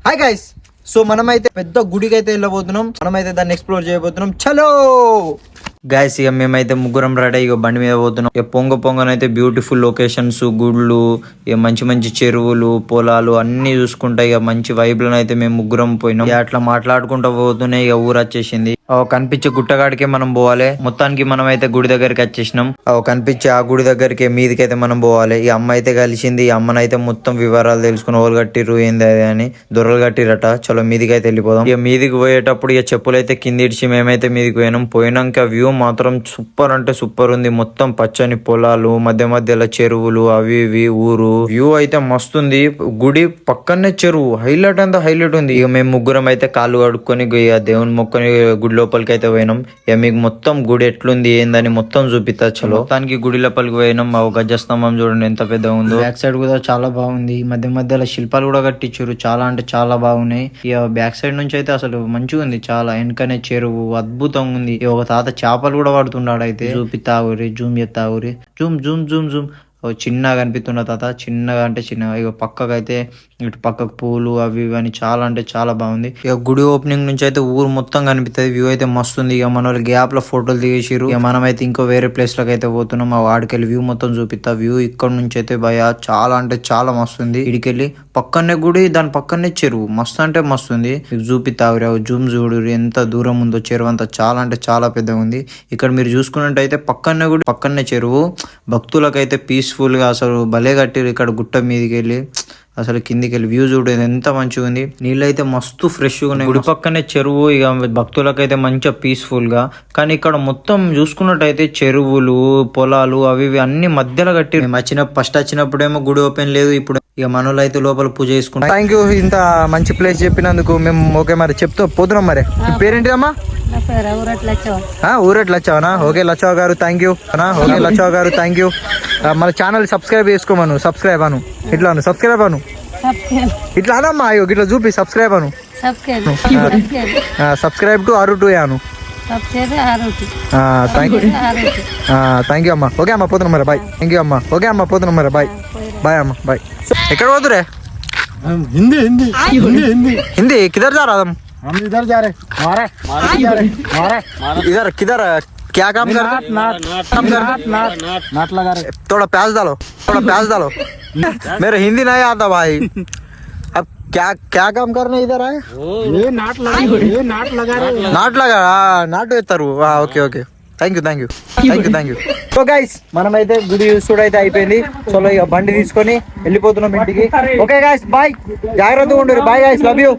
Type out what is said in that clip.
Hi guys, so మనమైతే పెద్ద గుడికి అయితే వెళ్ళబోతున్నాం. మనమైతే దాన్ని ఎక్స్ప్లోర్ చేయబోతున్నాం. చలో గైస్, ఇక మేమైతే ముగ్గురం రెడీ ఇక బండి మీద పోతున్నాం. ఇక పొంగనైతే బ్యూటిఫుల్ లొకేషన్స్, గుళ్ళు, ఇక మంచి మంచి చెరువులు, పొలాలు అన్ని చూసుకుంటా ఇక మంచి వైబ్లను అయితే మేము ముగ్గురం పోయినాం. ఇక అట్లా మాట్లాడుకుంటూ పోతున్నాయి. ఇక ఊరు వచ్చేసింది. కనిపించే గుట్టగాడికే మనం పోవాలి. మొత్తానికి మనం అయితే గుడి దగ్గరికి వచ్చేసినాం. కనిపించే ఆ గుడి దగ్గరికి మీదికి అయితే మనం పోవాలి. ఈ అమ్మ అయితే కలిసింది. ఈ అమ్మనైతే మొత్తం వివరాలు తెలుసుకుని ఓలు కట్టిర్రు ఏంది అది అని దొరలు కట్టిరట. చలో మీదికి అయితే వెళ్ళిపోదాం. ఇక మీదికి పోయేటప్పుడు ఇక చెప్పులు అయితే కింద ఇడిచి మేమైతే మీదికి పోయినాక వ్యూ మాత్రం సూపర్ అంటే సూపర్ ఉంది. మొత్తం పచ్చని పొలాలు, మధ్య మధ్యలో చెరువులు, అవి ఇవి ఊరు వ్యూ అయితే మస్తుంది. గుడి పక్కనే చెరువు, హైలైట్ అంతా హైలైట్ ఉంది. ఇక మేము ముగ్గురం అయితే కాళ్ళు కడుక్కొని దేవుని మొక్కని గుడి లోపలికి అయితే పోయినాం. ఇక మీకు మొత్తం గుడి ఎట్లుంది ఏందని మొత్తం చూపిస్తా. చలో మొత్తానికి గుడి లోపలికి పోయినాం. ఆ గజస్తంభం చూడండి ఎంత పెద్దగా ఉందో. బ్యాక్ సైడ్ కూడా చాలా బాగుంది. మధ్య మధ్యలో శిల్పాలు కూడా కట్టించారు. చాలా అంటే చాలా బాగున్నాయి. ఇక బ్యాక్ సైడ్ నుంచి అయితే అసలు మంచిగా ఉంది. చాలా వెనకనే చెరువు అద్భుతంగా ఉంది. ఒక తాత చేపలు కూడా పడుతున్నాడు. అయితే చూపిస్తావురి, జూమ్ చేస్తావురి, జూమ్ జూమ్ జూమ్ జూమ్. చిన్నగా కనిపిస్తున్న తాత, చిన్నగా అంటే చిన్నగా. ఇక పక్కకు అయితే ఇటు పక్కకు పూలు అవి ఇవి అని చాలా అంటే చాలా బాగుంది. ఇక గుడి ఓపెనింగ్ నుంచి అయితే ఊరు మొత్తం కనిపిస్తుంది. వ్యూ అయితే మస్తు ఉంది. ఇక మన వాళ్ళు గ్యాప్ లో ఫోటోలు దిగేసిరు. ఇక మనం అయితే ఇంకో వేరే ప్లేస్ లోకి అయితే పోతున్నాం. ఆ వాడికెళ్ళి వ్యూ మొత్తం చూపిస్తా. వ్యూ ఇక్కడ నుంచి అయితే భయ చాలా అంటే చాలా మస్తు ఉంది. ఇడికెళ్ళి పక్కనే గుడి, దాని పక్కనే చెరువు, మస్తు అంటే మస్తు ఉంది. చూపిస్తావు జూమ్ చూడు ఎంత దూరం ఉందో చెరువు అంతా. చాలా అంటే చాలా పెద్దగా ఉంది. ఇక్కడ మీరు చూసుకున్నట్టయితే పక్కనే గుడి, పక్కనే చెరువు. భక్తులకైతే పీస్ఫుల్ గా అసలు భలే కట్టిరు. ఇక్కడ గుట్ట మీదకి వెళ్ళి అసలు కిందికి వెళ్ళి వ్యూ చూడేది ఎంత మంచిగా ఉంది. నీళ్ళు అయితే మస్తు ఫ్రెష్ గా ఉన్నాయి. గుడి పక్కనే చెరువు. ఇక భక్తులకైతే మంచిగా పీస్ఫుల్ గా. కానీ ఇక్కడ మొత్తం చూసుకున్నట్టయితే చెరువులు, పొలాలు అవి ఇవి అన్ని మధ్యలో కట్టి ఫస్ట్ వచ్చినప్పుడేమో గుడి ఓపెన్ లేదు. ఇప్పుడు ఇక మనలో అయితే లోపల పూజ చేసుకుంటాం. థ్యాంక్ యూ, ఇంత మంచి ప్లేస్ చెప్పినందుకు. మేము ఓకే మరి చెప్తూ పోతున్నాం. మరి పేరేంటిదమ్మా? ఊరట్ లచ్చావనా? ఓకే లచ్చావ్ గారు థ్యాంక్ యూ. ఓకే లచ్చావ్ గారు థ్యాంక్ యూ. మన ఛానల్ సబ్స్క్రైబ్ చేసుకోమను. సబ్స్క్రైబ్ అను, ఇట్లా అను, సబ్స్క్రైబ్ అను, ఇట్లా అనమ్మా. అయ్యో ఇట్లా చూపి సబ్స్క్రైబ్ అను. సబ్స్క్రైబ్ టు అరు 2 అను. థ్యాంక్ యూ అమ్మా. ఓకే అమ్మా పోతున్నాం మరి బాయ్. థ్యాంక్ యూ అమ్మా. ఓకే అమ్మా పోతున్నాం మరి బాయ్. బాయ్ అమ్మా బాయ్. ఎక్కడ పోతురే? हिंदी हिंदी हिंदी हिंदी हिंदी किधर जा रहा? हम इधर जा रहे मारे इधर किधर क्या काम कर रहे? नाट लगा रहे. थोड़ा प्याज डालो, थोड़ा प्याज डालो. मेरे हिंदी नहीं आता भाई. अब क्या क्या काम करने इधर आए? ये नाट लगा रहे. నాట్ లగా నాటు ఎత్తారు. Okay okay thank you. So guys, మనమైతే గుడి చూసుడు అయితే అయిపోయింది. సో ఇక బండి తీసుకొని వెళ్ళిపోతున్నాం ఇంటికి. ఓకే గైస్ బాయ్, జాగ్రత్తగా ఉండరు. Bye guys, love you.